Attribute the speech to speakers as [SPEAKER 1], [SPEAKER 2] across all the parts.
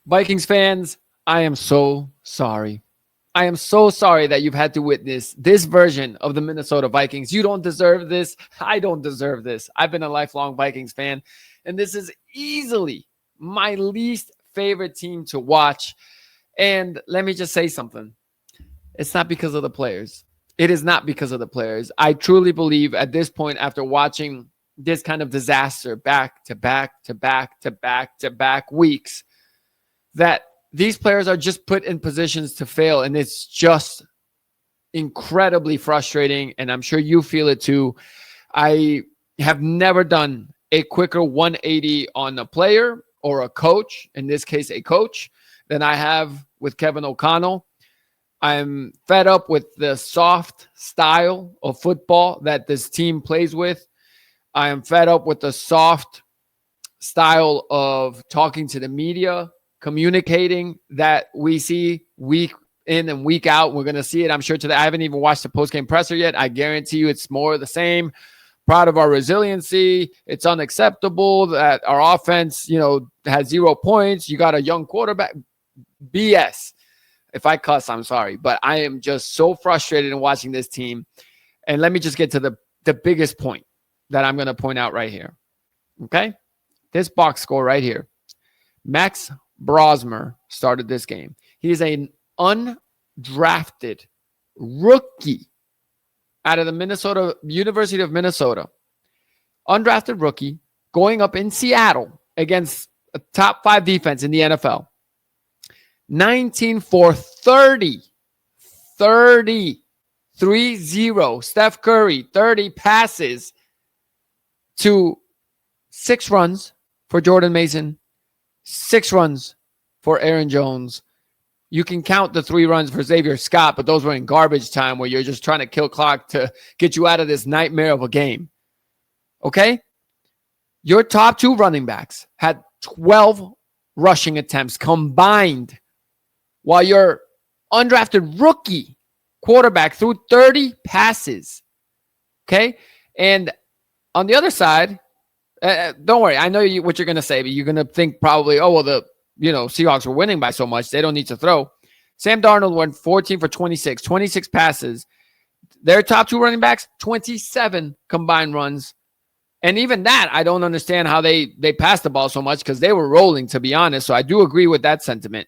[SPEAKER 1] Vikings fans, I am so sorry. I am so sorry that you've had to witness this version of the Minnesota Vikings. You don't deserve this. I don't deserve this. I've been a lifelong Vikings fan, and this is easily my least favorite team to watch. And let me just say something. It's not because of the players. It is not because of the players. I truly believe at this point, after watching this kind of disaster back to back to back to back to back weeks, that these players are just put in positions to fail. And it's just incredibly frustrating. And I'm sure you feel it too. I have never done a quicker 180 on a player or a coach, in this case, a coach, than I have with Kevin O'Connell. I'm fed up with the soft style of football that this team plays with. I am fed up with the soft style of talking to the media, communicating that we see week in and week out. We're going to see it, I'm sure, today. I haven't even watched the post-game presser yet. I guarantee you it's more of the same. Proud of our resiliency. It's unacceptable that our offense, has 0 points. You got a young quarterback. BS. If I cuss, I'm sorry. But I am just so frustrated in watching this team. And let me just get to the biggest point that I'm going to point out right here. Okay? This box score right here. Max Brosmer started this game. He is an undrafted rookie out of the University of Minnesota. Undrafted rookie going up in Seattle against a top 5 defense in the NFL. 19 for 30. 30. 3-0. Steph Curry, 30 passes to 6 runs for Jordan Mason, 6 runs for Aaron Jones. You can count the 3 runs for Xavier Scott, but those were in garbage time where you're just trying to kill clock to get you out of this nightmare of a game. Okay? Your top 2 running backs had 12 rushing attempts combined, while your undrafted rookie quarterback threw 30 passes. Okay? And on the other side, don't worry. I know what you're going to say, but you're going to think probably, the Seahawks were winning by so much, they don't need to throw. Sam Darnold went 14 for 26 passes. Their top 2 running backs, 27 combined runs. And even that, I don't understand how they passed the ball so much, because they were rolling, to be honest. So I do agree with that sentiment.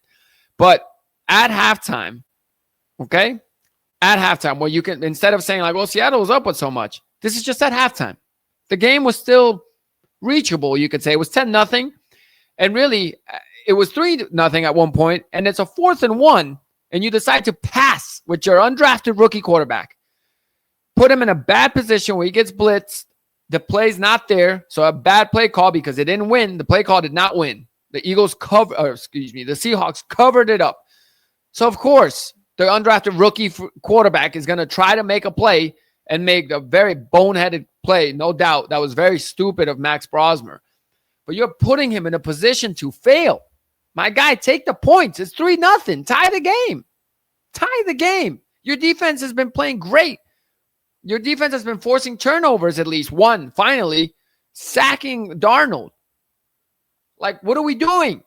[SPEAKER 1] But at halftime, okay? At halftime, where you can, instead of saying Seattle was up with so much, this is just at halftime. The game was still reachable, you could say. It was 10-0. And really, it was 3-0 at one point, and it's a 4th and 1, and you decide to pass with your undrafted rookie quarterback. Put him in a bad position where he gets blitzed. The play's not there, so a bad play call because it didn't win. The play call did not win. The the Seahawks covered it up. So, of course, the undrafted rookie quarterback is going to try to make a play and make a very boneheaded play, no doubt. That was very stupid of Max Brosmer. But you're putting him in a position to fail. My guy, take the points. It's 3-0. Tie the game. Tie the game. Your defense has been playing great. Your defense has been forcing turnovers, at least one, finally, sacking Darnold. What are we doing?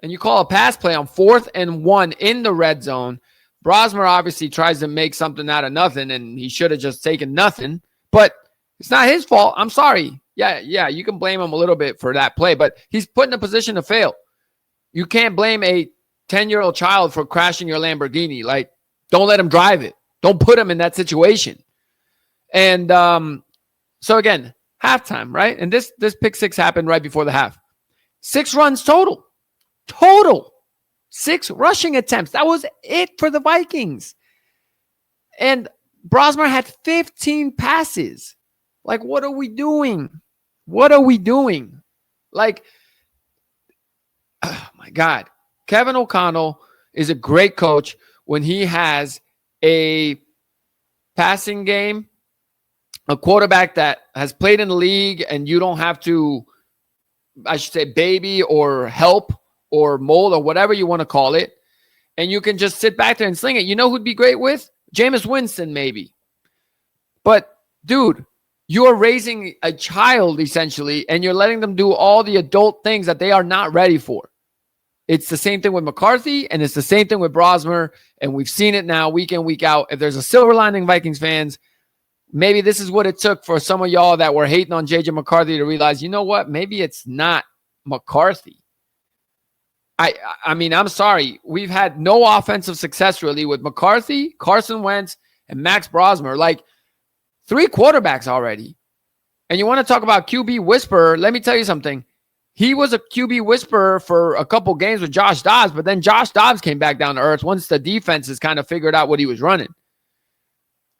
[SPEAKER 1] And you call a pass play on 4th and 1 in the red zone. Brosmer obviously tries to make something out of nothing, and he should have just taken nothing. But it's not his fault. I'm sorry. Yeah, you can blame him a little bit for that play, but he's put in a position to fail. You can't blame a 10-year-old child for crashing your Lamborghini. Don't let him drive it. Don't put him in that situation. And so again, halftime, right? And this pick 6 happened right before the half. 6 runs total. 6 rushing attempts. That was it for the Vikings. And Brosmer had 15 passes. What are we doing? What are we doing? Oh my God. Kevin O'Connell is a great coach when he has a passing game, a quarterback that has played in the league, and you don't have to, I should say, baby or help or mold or whatever you want to call it. And you can just sit back there and sling it. You know who'd be great with? Jameis Winston, maybe. But, dude, you are raising a child, essentially, and you're letting them do all the adult things that they are not ready for. It's the same thing with McCarthy, and it's the same thing with Brosmer, and we've seen it now week in, week out. If there's a silver lining, Vikings fans, maybe this is what it took for some of y'all that were hating on J.J. McCarthy to realize, you know what? Maybe it's not McCarthy. I mean, I'm sorry. We've had no offensive success really with McCarthy, Carson Wentz, and Max Brosmer. Like 3 quarterbacks already. And you want to talk about QB whisperer? Let me tell you something. He was a QB whisperer for a couple games with Josh Dobbs, but then Josh Dobbs came back down to earth once the defenses kind of figured out what he was running.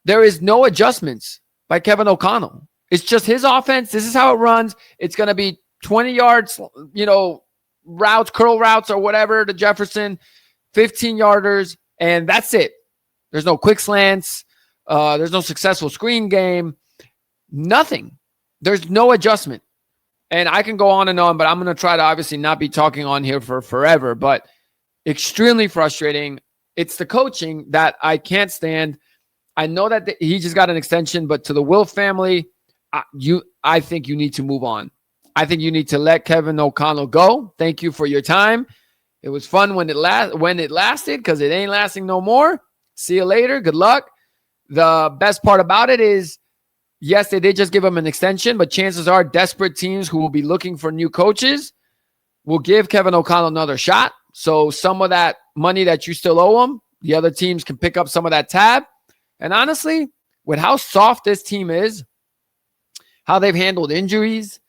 [SPEAKER 1] There is no adjustments by Kevin O'Connell. It's just his offense. This is how it runs. It's going to be 20 yards, routes, curl routes or whatever to Jefferson, 15-yarders, and that's it. There's no quick slants. There's no successful screen game. Nothing. There's no adjustment. And I can go on and on, but I'm going to try to obviously not be talking on here for forever, but extremely frustrating. It's the coaching that I can't stand. I know that he just got an extension, but to the Will family, I think you need to move on. I think you need to let Kevin O'Connell go. Thank you for your time. It was fun when it lasted, because it ain't lasting no more. See you later. Good luck. The best part about it is, yes, they did just give him an extension, but chances are desperate teams who will be looking for new coaches will give Kevin O'Connell another shot. So some of that money that you still owe him, the other teams can pick up some of that tab. And honestly, with how soft this team is, how they've handled injuries,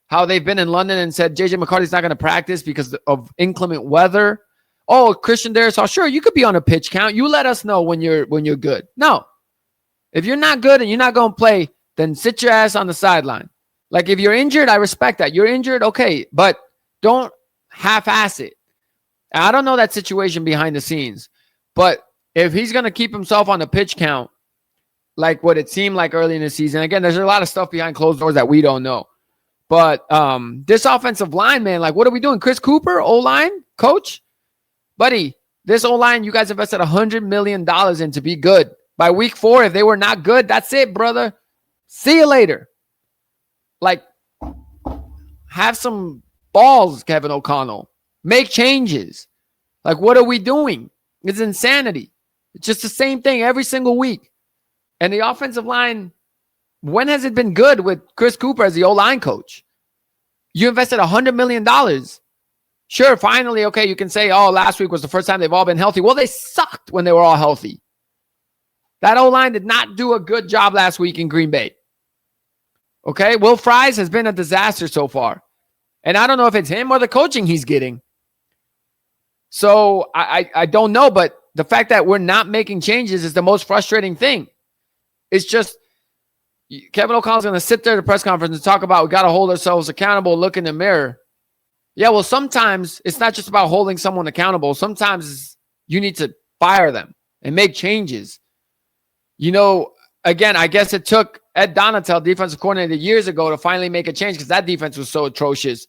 [SPEAKER 1] how they've been in London and said J.J. McCarthy's not going to practice because of inclement weather. Oh, Christian Darrisaw, sure, you could be on a pitch count. You let us know when you're good. No. If you're not good and you're not going to play, then sit your ass on the sideline. Like, if you're injured, I respect that. You're injured, okay, but don't half-ass it. I don't know that situation behind the scenes, but if he's going to keep himself on the pitch count, like what it seemed like early in the season, again, there's a lot of stuff behind closed doors that we don't know. But this offensive line, man, like, what are we doing? Chris Cooper, O-line, coach? Buddy, this O-line, you guys invested $100 million in to be good. By week 4, if they were not good, that's it, brother. See you later. Like, have some balls, Kevin O'Connell. Make changes. Like, what are we doing? It's insanity. It's just the same thing every single week. And the offensive line, when has it been good with Chris Cooper as the O-line coach? You invested $100 million. Sure, finally, okay, you can say, oh, last week was the first time they've all been healthy. Well, they sucked when they were all healthy. That O-line did not do a good job last week in Green Bay. Okay, Will Fries has been a disaster so far. And I don't know if it's him or the coaching he's getting. So I don't know, but the fact that we're not making changes is the most frustrating thing. It's just Kevin O'Connell's going to sit there at the press conference and talk about we got to hold ourselves accountable, look in the mirror. Yeah, well, sometimes it's not just about holding someone accountable. Sometimes you need to fire them and make changes. Again, I guess it took Ed Donatel, defensive coordinator, years ago to finally make a change because that defense was so atrocious.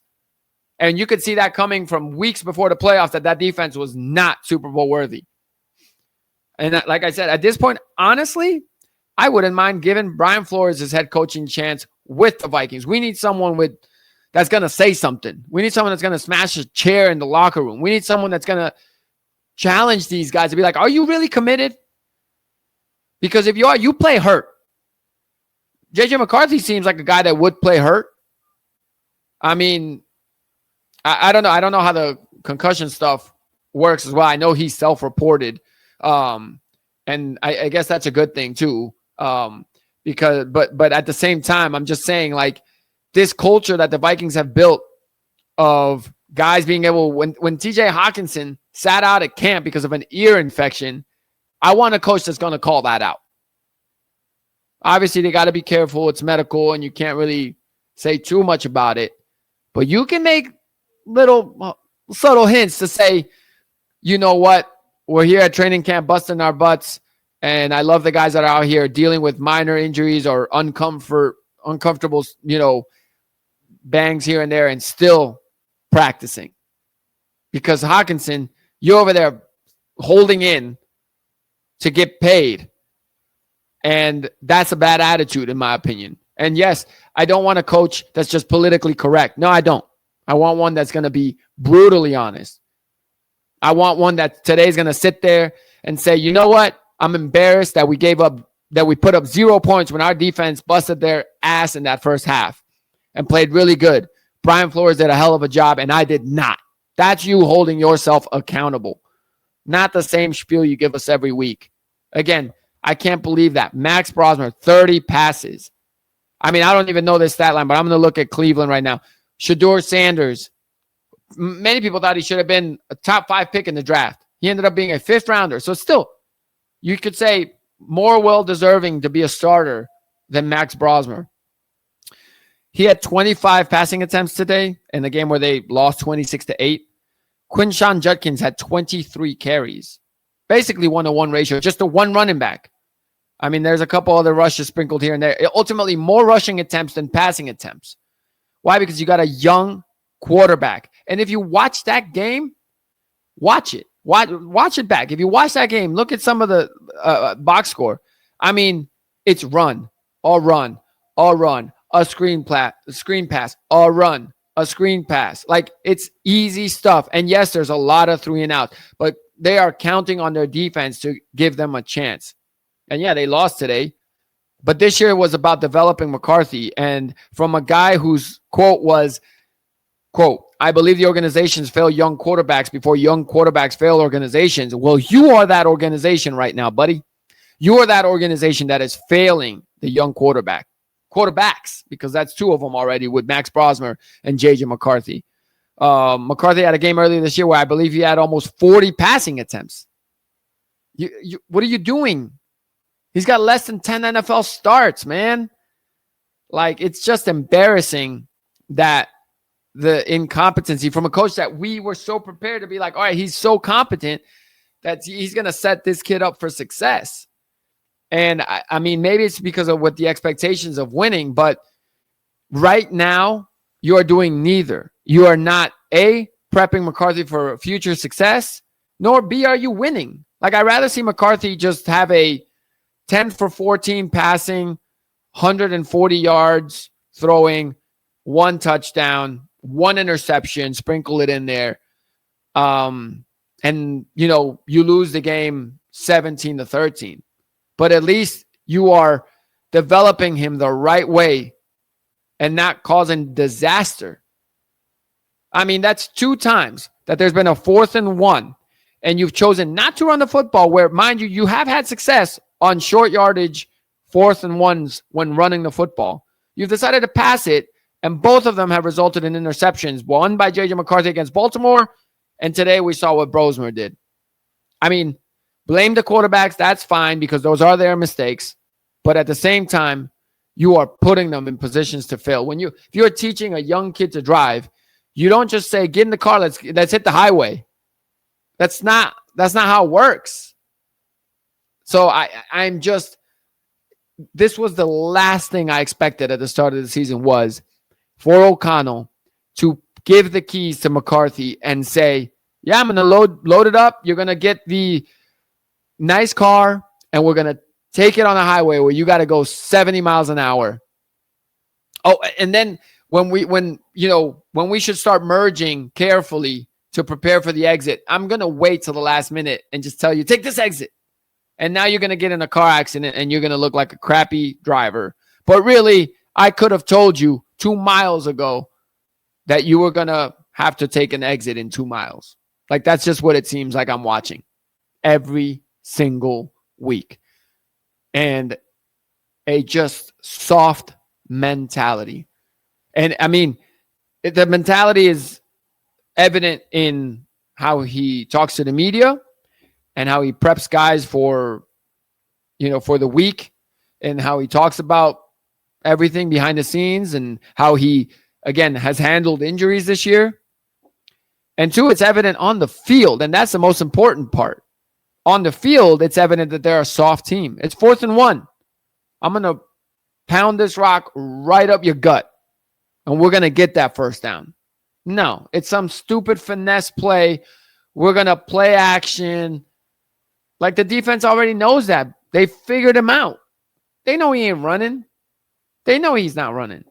[SPEAKER 1] And you could see that coming from weeks before the playoffs that defense was not Super Bowl worthy. And like I said, at this point, honestly, I wouldn't mind giving Brian Flores his head coaching chance with the Vikings. We need someone that's going to say something. We need someone that's going to smash a chair in the locker room. We need someone that's going to challenge these guys to be like, are you really committed? Because if you are, you play hurt. J.J. McCarthy seems like a guy that would play hurt. I mean, I don't know. I don't know how the concussion stuff works as well. I know he's self-reported. And I guess that's a good thing too. Because at the same time, I'm just saying, like, this culture that the Vikings have built of guys being able, when TJ Hawkinson sat out at camp because of an ear infection, I want a coach that's going to call that out. Obviously, they got to be careful. It's medical, and you can't really say too much about it. But you can make little subtle hints to say, you know what? We're here at training camp busting our butts, and I love the guys that are out here dealing with minor injuries or uncomfortable, bangs here and there and still practicing. Because Hawkinson, you're over there holding in to get paid. And that's a bad attitude, in my opinion. And yes, I don't want a coach that's just politically correct. No, I don't. I want one that's going to be brutally honest. I want one that today's going to sit there and say, you know what? I'm embarrassed that we put up 0 points when our defense busted their ass in that first half and played really good. Brian Flores did a hell of a job, and I did not. That's you holding yourself accountable. Not the same spiel you give us every week. Again, I can't believe that. Max Brosmer, 30 passes. I mean, I don't even know this stat line, but I'm going to look at Cleveland right now. Shedeur Sanders. Many people thought he should have been a top 5 pick in the draft. He ended up being a 5th rounder. So still, you could say more well-deserving to be a starter than Max Brosmer. He had 25 passing attempts today in the game where they lost 26-8. Quinshon Judkins had 23 carries. Basically 1-to-1 ratio, just a one running back. I mean, there's a couple other rushes sprinkled here and there. Ultimately, more rushing attempts than passing attempts. Why? Because you got a young quarterback. And if you watch that game, watch it. Watch it back. If you watch that game, look at some of the box score. I mean, it's run, a screen pass, a run, a screen pass. Like, it's easy stuff. And yes, there's a lot of 3 and out, but they are counting on their defense to give them a chance. And yeah, they lost today. But this year was about developing McCarthy. And from a guy whose quote was, quote, I believe the organizations fail young quarterbacks before young quarterbacks fail organizations. Well, you are that organization right now, buddy. You are that organization that is failing the young quarterbacks, because that's 2 of them already with Max Brosmer and J.J. McCarthy. McCarthy had a game earlier this year where I believe he had almost 40 passing attempts. What are you doing? He's got less than 10 NFL starts, man. Like, it's just embarrassing that the incompetency from a coach that we were so prepared to be like, all right, he's so competent that he's going to set this kid up for success. And I mean, maybe it's because of what the expectations of winning, but right now you are doing neither. You are not A, prepping McCarthy for future success, nor B, are you winning. Like, I'd rather see McCarthy just have a 10 for 14 passing, 140 yards throwing, 1 touchdown, 1 interception, sprinkle it in there. And, you know, you lose the game 17-13. But at least you are developing him the right way and not causing disaster. I mean, that's 2 times that there's been a 4th and 1, and you've chosen not to run the football where, mind you, you have had success on short yardage 4th and 1s when running the football. You've decided to pass it, and both of them have resulted in interceptions. One by J.J. McCarthy against Baltimore, and today we saw what Brosmer did. I mean, blame the quarterbacks, that's fine, because those are their mistakes. But at the same time, you are putting them in positions to fail. If you're teaching a young kid to drive, you don't just say, get in the car, let's hit the highway. That's not how it works. So this was the last thing I expected at the start of the season, was for O'Connell to give the keys to McCarthy and say, yeah, I'm going to load it up. You're going to get the nice car, and we're going to take it on the highway where you got to go 70 miles an hour. Oh, and then when we should start merging carefully to prepare for the exit, I'm going to wait till the last minute and just tell you, take this exit. And now you're going to get in a car accident and you're going to look like a crappy driver. But really, I could have told you 2 miles ago that you were going to have to take an exit in 2 miles. Like, that's just what it seems like I'm watching every single week. And a just soft mentality. And I mean, the mentality is evident in how he talks to the media and how he preps guys for the week, and how he talks about everything behind the scenes, and how he, again, has handled injuries this year. And 2, it's evident on the field, and that's the most important part. On the field, it's evident that they're a soft team. It's 4th and 1. I'm going to pound this rock right up your gut, and we're going to get that first down. No, it's some stupid finesse play. We're going to play action. Like, the defense already knows that. They figured him out. They know he ain't running. They know he's not running.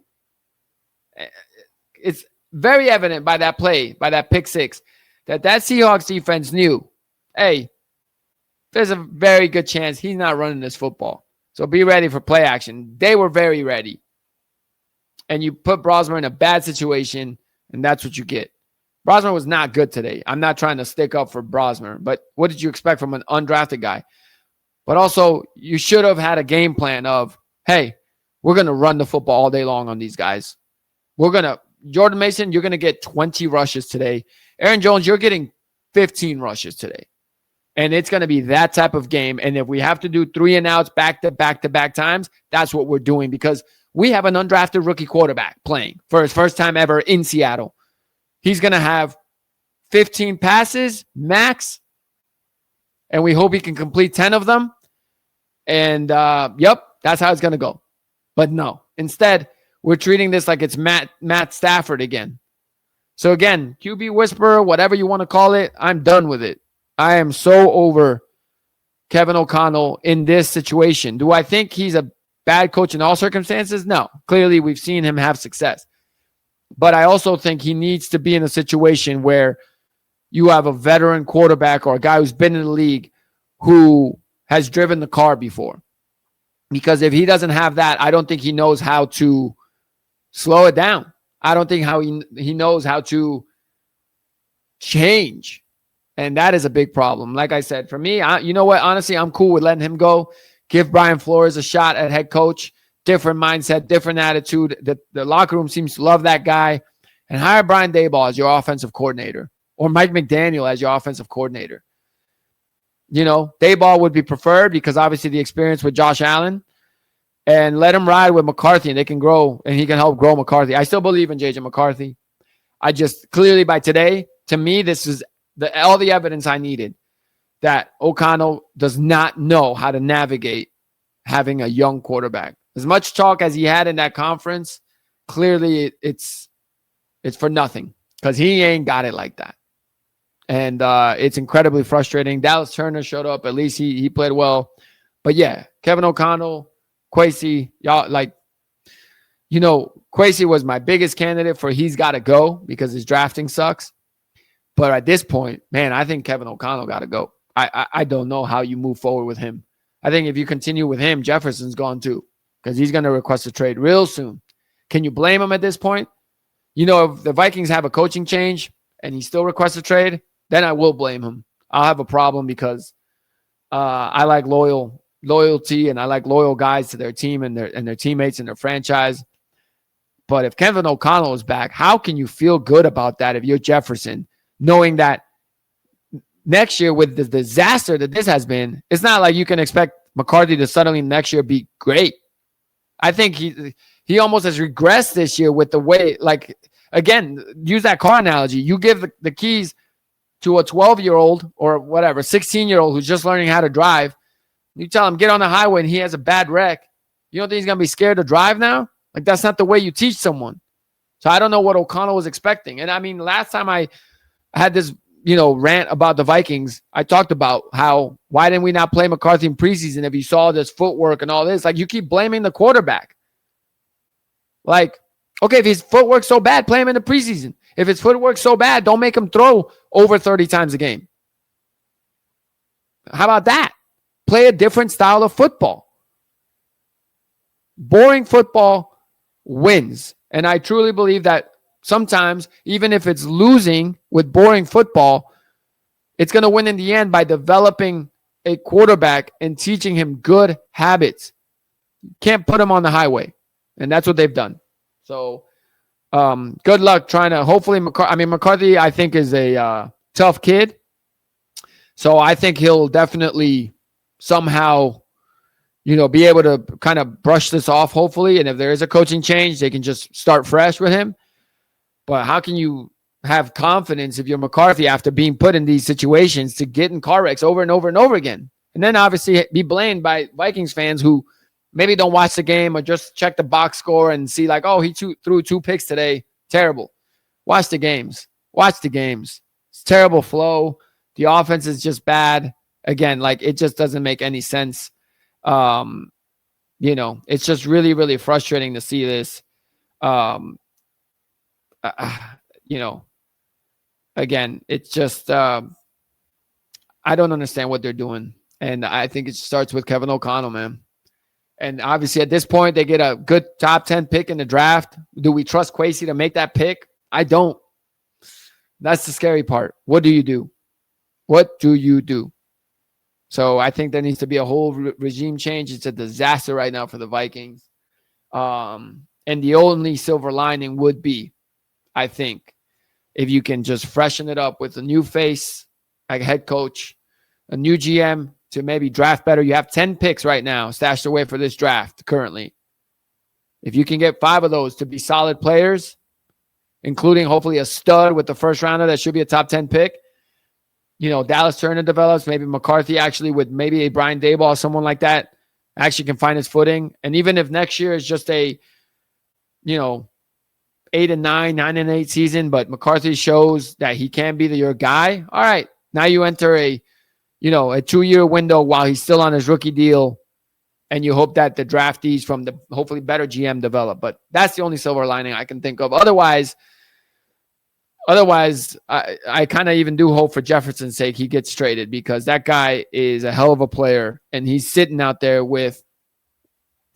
[SPEAKER 1] It's very evident by that play, by that pick 6, that Seahawks defense knew, hey, there's a very good chance he's not running this football. So be ready for play action. They were very ready. And you put Brosmer in a bad situation, and that's what you get. Brosmer was not good today. I'm not trying to stick up for Brosmer, but what did you expect from an undrafted guy? But also, you should have had a game plan of, hey, we're going to run the football all day long on these guys. Jordan Mason, you're going to get 20 rushes today. Aaron Jones, you're getting 15 rushes today. And it's going to be that type of game. And if we have to do 3 and outs back to back times, that's what we're doing, because we have an undrafted rookie quarterback playing for his first time ever in Seattle. He's going to have 15 passes max, and we hope he can complete 10 of them. And, that's how it's going to go. But no, instead, we're treating this like it's Matt Stafford again. So again, QB whisperer, whatever you want to call it, I'm done with it. I am so over Kevin O'Connell in this situation. Do I think he's a bad coach in all circumstances? No. Clearly, we've seen him have success. But I also think he needs to be in a situation where you have a veteran quarterback or a guy who's been in the league who has driven the car before. Because if he doesn't have that, I don't think he knows how to slow it down. I don't think he knows how to change. And that is a big problem. Like I said, for me, you know what? Honestly, I'm cool with letting him go. Give Brian Flores a shot at head coach. Different mindset, different attitude. The locker room seems to love that guy. And hire Brian Daboll as your offensive coordinator, or Mike McDaniel as your offensive coordinator. You know, Daboll would be preferred because obviously the experience with Josh Allen. And let him ride with McCarthy, and they can grow, and he can help grow McCarthy. I still believe in JJ McCarthy. I just clearly by today, to me, this is all the evidence I needed that O'Connell does not know how to navigate having a young quarterback. As much talk as he had in that conference, clearly it's for nothing because he ain't got it like that. And it's incredibly frustrating. Dallas Turner showed up. At least he played well. But yeah, Kevin O'Connell, Kwesi, y'all, Kwesi was my biggest candidate for he's got to go because his drafting sucks. But at this point, man, I think Kevin O'Connell got to go. I don't know how you move forward with him. I think if you continue with him, Jefferson's gone too because he's going to request a trade real soon. Can you blame him at this point? You know, if the Vikings have a coaching change and he still requests a trade, then I will blame him. I'll have a problem because I like loyalty and I like loyal guys to their team and their teammates and their franchise. But if Kevin O'Connell is back, how can you feel good about that if you're Jefferson, knowing that next year with the disaster that this has been, it's not like you can expect McCarthy to suddenly next year be great. I think he almost has regressed this year with the way, like, again, use that car analogy. You give the keys to a 12-year-old or whatever, 16-year-old who's just learning how to drive. You tell him, get on the highway, and he has a bad wreck. You don't think he's going to be scared to drive now? Like, that's not the way you teach someone. So I don't know what O'Connell was expecting. And, I mean, last time I had this, rant about the Vikings, I talked about why didn't we not play McCarthy in preseason if you saw this footwork and all this? Like, you keep blaming the quarterback. Like, okay, if his footwork's so bad, play him in the preseason. If his footwork's so bad, don't make him throw over 30 times a game. How about that? Play a different style of football. Boring football wins. And I truly believe that sometimes, even if it's losing with boring football, it's going to win in the end by developing a quarterback and teaching him good habits. You can't put him on the highway. And that's what they've done. So good luck trying to hopefully McCarthy, I think, is a tough kid. So I think he'll definitely somehow, be able to kind of brush this off, hopefully. And if there is a coaching change, they can just start fresh with him. But how can you have confidence if you're McCarthy after being put in these situations to get in car wrecks over and over and over again? And then obviously be blamed by Vikings fans who maybe don't watch the game or just check the box score and see like, oh, he threw 2 picks today. Terrible. Watch the games. It's terrible flow. The offense is just bad. Again, like it just doesn't make any sense. It's just really, really frustrating to see this. again, it's just I don't understand what they're doing. And I think it starts with Kevin O'Connell, man. And obviously, at this point, they get a good top 10 pick in the draft. Do we trust Kwesi to make that pick? I don't. That's the scary part. What do you do? What do you do? So I think there needs to be a whole regime change. It's a disaster right now for the Vikings. And the only silver lining would be, I think, if you can just freshen it up with a new face, like a head coach, a new GM to maybe draft better. You have 10 picks right now stashed away for this draft currently. If you can get 5 of those to be solid players, including hopefully a stud with the first rounder that should be a top 10 pick, Dallas Turner develops, maybe McCarthy actually with maybe a Brian Daboll, someone like that, actually can find his footing. And even if next year is just a, 8-9, 9-8 season, but McCarthy shows that he can be your guy. All right. Now you enter a 2-year window while he's still on his rookie deal. And you hope that the draftees from the hopefully better GM develop. But that's the only silver lining I can think of. Otherwise, I kind of even do hope for Jefferson's sake he gets traded, because that guy is a hell of a player. And he's sitting out there with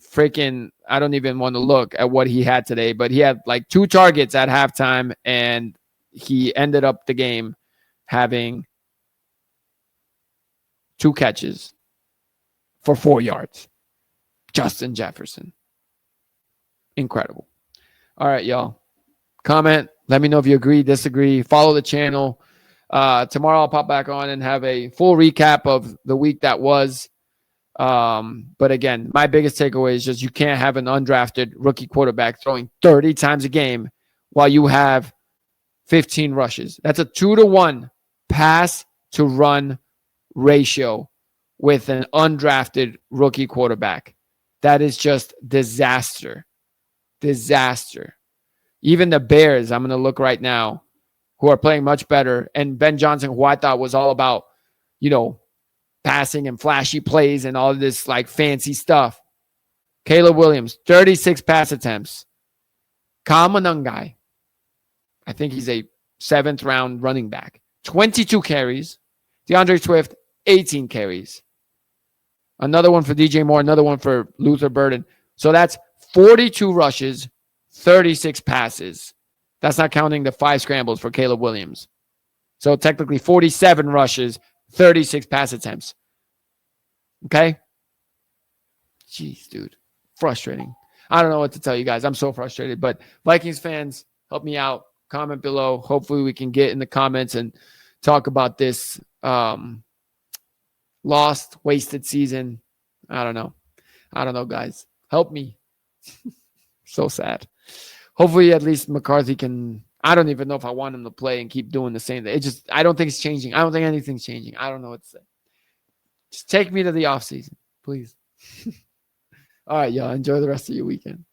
[SPEAKER 1] freaking, I don't even want to look at what he had today, but he had like 2 targets at halftime, and he ended up the game having 2 catches for 4 yards. Justin Jefferson. Incredible. All right, y'all. Comment. Let me know if you agree, disagree. Follow the channel. Tomorrow I'll pop back on and have a full recap of the week that was. But again, my biggest takeaway is just you can't have an undrafted rookie quarterback throwing 30 times a game while you have 15 rushes. That's a 2-to-1 pass to run ratio with an undrafted rookie quarterback. That is just disaster. Disaster. Even the Bears, I'm going to look right now, who are playing much better, and Ben Johnson, who I thought was all about, passing and flashy plays and all of this like fancy stuff. Caleb Williams, 36 pass attempts. Kyle Monangai, I think he's a 7th round running back. 22 carries. DeAndre Swift, 18 carries. Another one for DJ Moore, another one for Luther Burden. So that's 42 rushes, 36 passes. That's not counting the 5 scrambles for Caleb Williams. So technically 47 rushes, 36 pass attempts. Okay? Jeez, dude. Frustrating. I don't know what to tell you guys. I'm so frustrated. But Vikings fans, help me out. Comment below. Hopefully we can get in the comments and talk about this lost, wasted season. I don't know, guys. Help me. So sad. Hopefully at least McCarthy can. I don't even know if I want him to play and keep doing the same thing. I don't think it's changing. I don't think anything's changing. I don't know what to say. Just take me to the offseason, please. All right, y'all. Enjoy the rest of your weekend.